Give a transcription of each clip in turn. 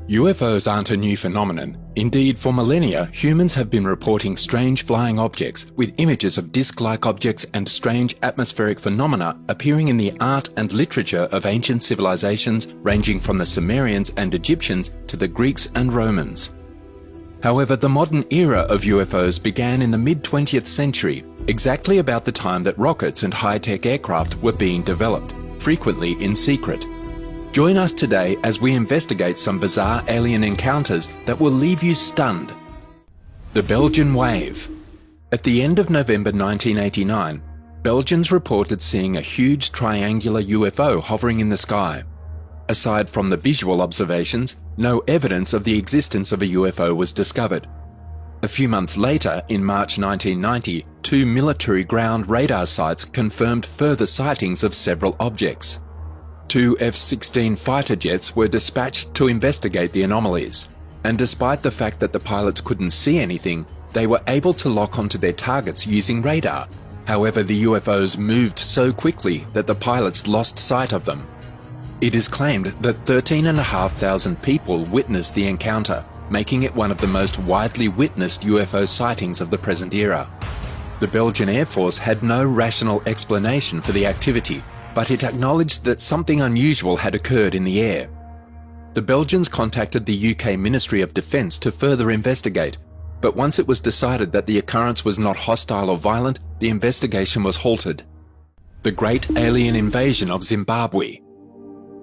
UFOs aren't a new phenomenon. Indeed, for millennia, humans have been reporting strange flying objects with images of disc-like objects and strange atmospheric phenomena appearing in the art and literature of ancient civilizations ranging from the Sumerians and Egyptians to the Greeks and Romans. However, the modern era of UFOs began in the mid-20th century, exactly about the time that rockets and high-tech aircraft were being developed, frequently in secret. Join us today as we investigate some bizarre alien encounters that will leave you stunned. The Belgian Wave. At the end of November 1989, Belgians reported seeing a huge triangular UFO hovering in the sky. Aside from the visual observations, no evidence of the existence of a UFO was discovered. A few months later, in March 1990, two military ground radar sites confirmed further sightings of several objects. Two F-16 fighter jets were dispatched to investigate the anomalies, and despite the fact that the pilots couldn't see anything, they were able to lock onto their targets using radar. However, the UFOs moved so quickly that the pilots lost sight of them. It is claimed that 13,500 people witnessed the encounter, making it one of the most widely witnessed UFO sightings of the present era. The Belgian Air Force had no rational explanation for the activity, but it acknowledged that something unusual had occurred in the air. The Belgians contacted the UK Ministry of Defence to further investigate, but once it was decided that the occurrence was not hostile or violent, the investigation was halted. The Great Alien Invasion of Zimbabwe.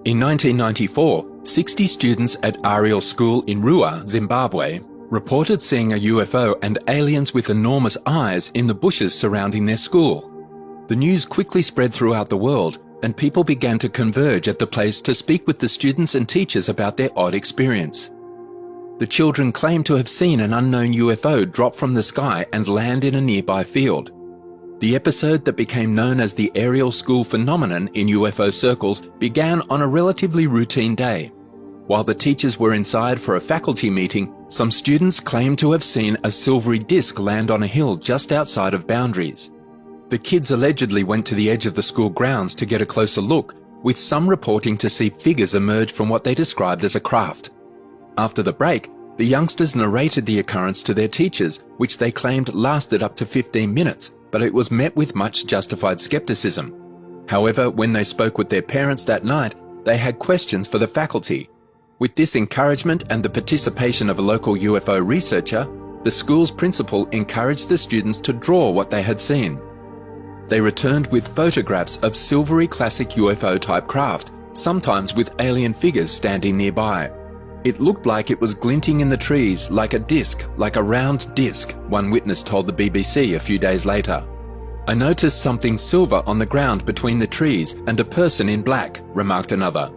In 1994, 60 students at Ariel School in Rua, Zimbabwe, reported seeing a UFO and aliens with enormous eyes in the bushes surrounding their school. The news quickly spread throughout the world, and people began to converge at the place to speak with the students and teachers about their odd experience. The children claimed to have seen an unknown UFO drop from the sky and land in a nearby field. The episode that became known as the Ariel School phenomenon in UFO circles began on a relatively routine day. While the teachers were inside for a faculty meeting, some students claimed to have seen a silvery disc land on a hill just outside of boundaries. The kids allegedly went to the edge of the school grounds to get a closer look, with some reporting to see figures emerge from what they described as a craft. After the break, the youngsters narrated the occurrence to their teachers, which they claimed lasted up to 15 minutes, but it was met with much justified skepticism. However, when they spoke with their parents that night, they had questions for the faculty. With this encouragement and the participation of a local UFO researcher, the school's principal encouraged the students to draw what they had seen. They returned with photographs of silvery classic UFO-type craft, sometimes with alien figures standing nearby. It looked like it was glinting in the trees like a round disc, one witness told the BBC a few days later. "I noticed something silver on the ground between the trees and a person in black," remarked another.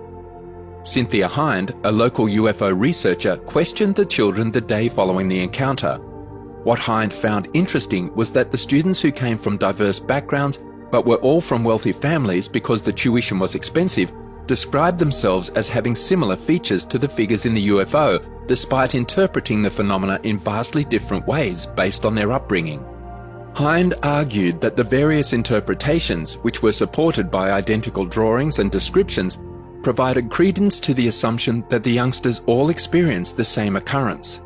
Cynthia Hind, a local UFO researcher, questioned the children the day following the encounter. What Hind found interesting was that the students who came from diverse backgrounds, but were all from wealthy families because the tuition was expensive, described themselves as having similar features to the figures in the UFO, despite interpreting the phenomena in vastly different ways based on their upbringing. Hind argued that the various interpretations, which were supported by identical drawings and descriptions, provided credence to the assumption that the youngsters all experienced the same occurrence.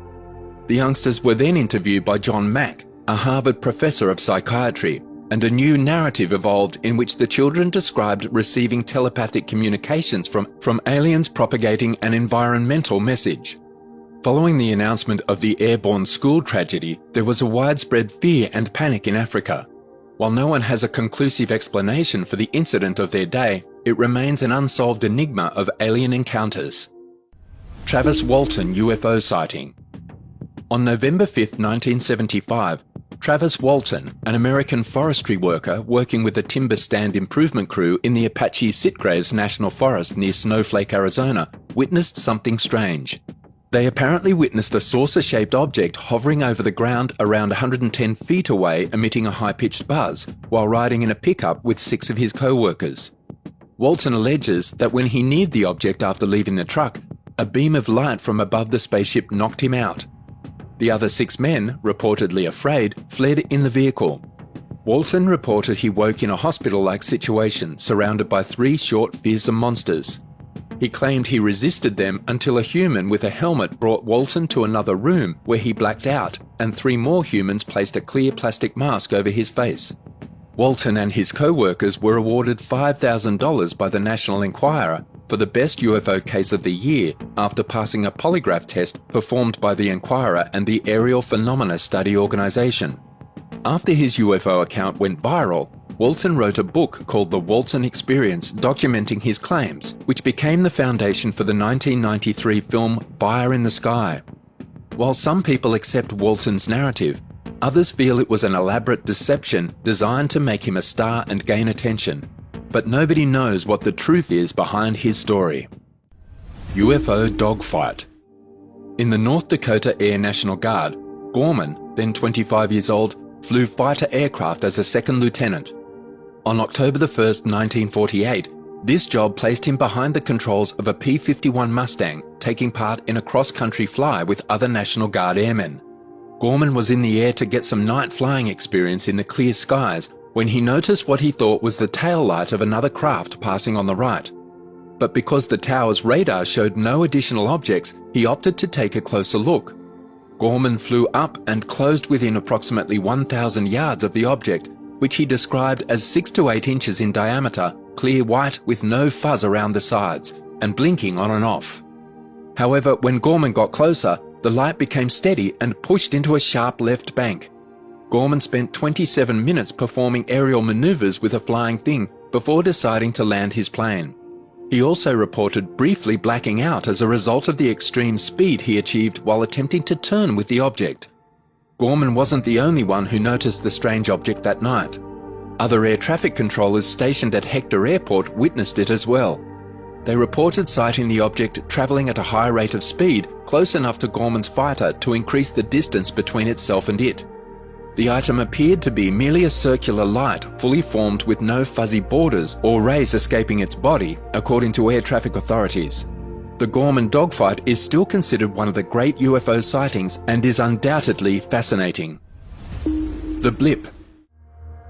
The youngsters were then interviewed by John Mack, a Harvard professor of psychiatry, and a new narrative evolved in which the children described receiving telepathic communications from aliens propagating an environmental message. Following the announcement of the airborne school tragedy, there was a widespread fear and panic in Africa. While no one has a conclusive explanation for the incident of their day, it remains an unsolved enigma of alien encounters. Travis Walton UFO sighting. On November 5, 1975, Travis Walton, an American forestry worker working with a timber stand improvement crew in the Apache Sitgraves National Forest near Snowflake, Arizona, witnessed something strange. They apparently witnessed a saucer-shaped object hovering over the ground around 110 feet away, emitting a high-pitched buzz, while riding in a pickup with 6 of his co-workers. Walton alleges that when he neared the object after leaving the truck, a beam of light from above the spaceship knocked him out. The other 6 men, reportedly afraid, fled in the vehicle. Walton reported he woke in a hospital-like situation surrounded by 3 short, fearsome monsters. He claimed he resisted them until a human with a helmet brought Walton to another room where he blacked out, and 3 more humans placed a clear plastic mask over his face. Walton and his co-workers were awarded $5,000 by the National Enquirer for the best UFO case of the year after passing a polygraph test performed by the Enquirer and the Aerial Phenomena Study Organization. After his UFO account went viral, Walton wrote a book called The Walton Experience documenting his claims, which became the foundation for the 1993 film Fire in the Sky. While some people accept Walton's narrative, others feel it was an elaborate deception designed to make him a star and gain attention. But nobody knows what the truth is behind his story. UFO dogfight. In the North Dakota Air National Guard, Gorman, then 25 years old, flew fighter aircraft as a second lieutenant. On October 1, 1948, this job placed him behind the controls of a P-51 Mustang, taking part in a cross-country fly with other National Guard airmen. Gorman was in the air to get some night flying experience in the clear skies when he noticed what he thought was the tail light of another craft passing on the right. But because the tower's radar showed no additional objects, he opted to take a closer look. Gorman flew up and closed within approximately 1,000 yards of the object, which he described as 6 to 8 inches in diameter, clear white with no fuzz around the sides, and blinking on and off. However, when Gorman got closer, the light became steady and pushed into a sharp left bank. Gorman spent 27 minutes performing aerial maneuvers with a flying thing before deciding to land his plane. He also reported briefly blacking out as a result of the extreme speed he achieved while attempting to turn with the object. Gorman wasn't the only one who noticed the strange object that night. Other air traffic controllers stationed at Hector Airport witnessed it as well. They reported sighting the object travelling at a high rate of speed, close enough to Gorman's fighter to increase the distance between itself and it. The item appeared to be merely a circular light, fully formed with no fuzzy borders or rays escaping its body, according to air traffic authorities. The Gorman dogfight is still considered one of the great UFO sightings and is undoubtedly fascinating. The blip.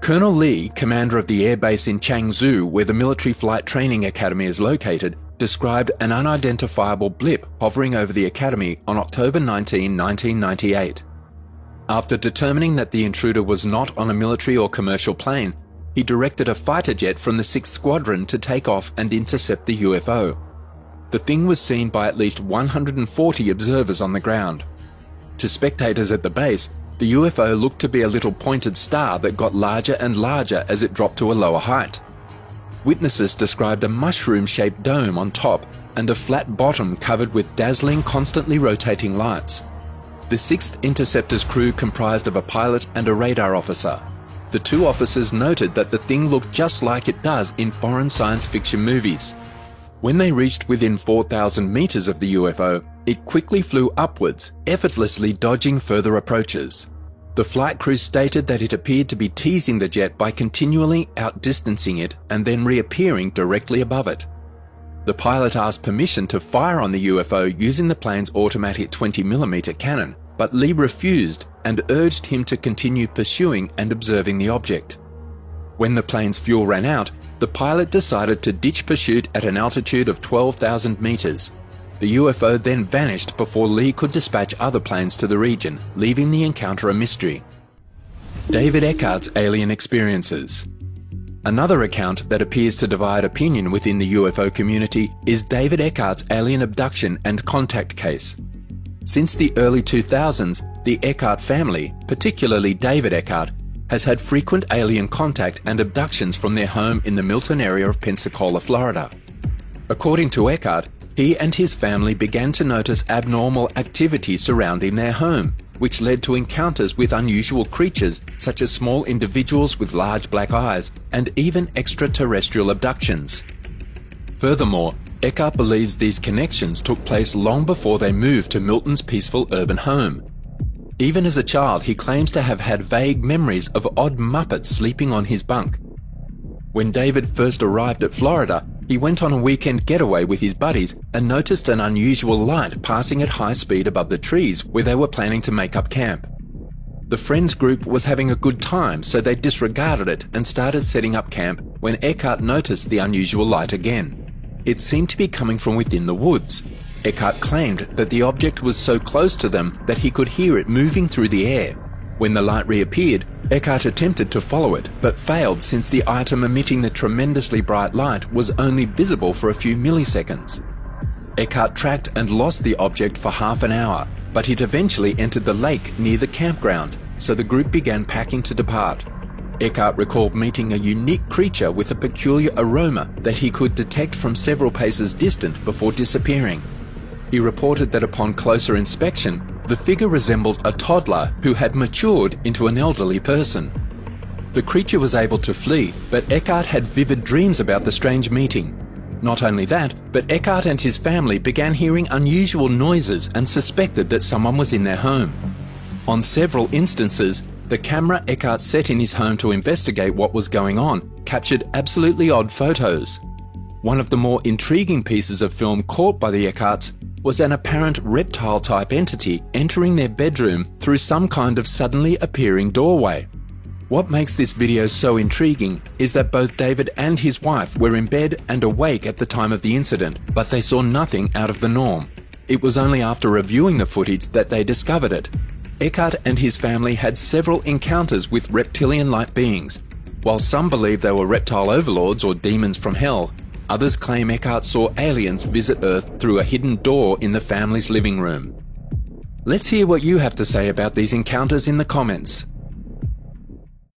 Colonel Lee, commander of the airbase in Changzhou, where the Military Flight Training Academy is located, described an unidentifiable blip hovering over the academy on October 19, 1998. After determining that the intruder was not on a military or commercial plane, he directed a fighter jet from the 6th Squadron to take off and intercept the UFO. The thing was seen by at least 140 observers on the ground. To spectators at the base, the UFO looked to be a little pointed star that got larger and larger as it dropped to a lower height. Witnesses described a mushroom-shaped dome on top and a flat bottom covered with dazzling, constantly rotating lights. The 6th Interceptor's crew comprised of a pilot and a radar officer. The 2 officers noted that the thing looked just like it does in foreign science fiction movies. When they reached within 4,000 meters of the UFO, it quickly flew upwards, effortlessly dodging further approaches. The flight crew stated that it appeared to be teasing the jet by continually outdistancing it and then reappearing directly above it. The pilot asked permission to fire on the UFO using the plane's automatic 20mm cannon, but Lee refused and urged him to continue pursuing and observing the object. When the plane's fuel ran out, the pilot decided to ditch pursuit at an altitude of 12,000 meters. The UFO then vanished before Lee could dispatch other planes to the region, leaving the encounter a mystery. David Eckart's alien experiences. Another account that appears to divide opinion within the UFO community is David Eckart's alien abduction and contact case. Since the early 2000s, the Eckart family, particularly David Eckart, has had frequent alien contact and abductions from their home in the Milton area of Pensacola, Florida. According to Eckart, he and his family began to notice abnormal activity surrounding their home, which led to encounters with unusual creatures such as small individuals with large black eyes and even extraterrestrial abductions. Furthermore, Eckart believes these connections took place long before they moved to Milton's peaceful urban home. Even as a child, he claims to have had vague memories of odd Muppets sleeping on his bunk. When David first arrived at Florida, he went on a weekend getaway with his buddies and noticed an unusual light passing at high speed above the trees where they were planning to make up camp. The friends group was having a good time, so they disregarded it and started setting up camp when Eckart noticed the unusual light again. it seemed to be coming from within the woods. Eckhart claimed that the object was so close to them that he could hear it moving through the air. When the light reappeared, Eckhart attempted to follow it, but failed since the item emitting the tremendously bright light was only visible for a few milliseconds. Eckhart tracked and lost the object for half an hour, but it eventually entered the lake near the campground, so the group began packing to depart. Eckhart recalled meeting a unique creature with a peculiar aroma that he could detect from several paces distant before disappearing. He reported that upon closer inspection, the figure resembled a toddler who had matured into an elderly person. The creature was able to flee, but Eckhart had vivid dreams about the strange meeting. Not only that, but Eckhart and his family began hearing unusual noises and suspected that someone was in their home. On several instances, the camera Eckhart set in his home to investigate what was going on captured absolutely odd photos. One of the more intriguing pieces of film caught by the Eckharts was an apparent reptile-type entity entering their bedroom through some kind of suddenly appearing doorway. What makes this video so intriguing is that both David and his wife were in bed and awake at the time of the incident, but they saw nothing out of the norm. It was only after reviewing the footage that they discovered it. Eckhart and his family had several encounters with reptilian-like beings. While some believe they were reptile overlords or demons from hell, others claim Eckhart saw aliens visit Earth through a hidden door in the family's living room. Let's hear what you have to say about these encounters in the comments.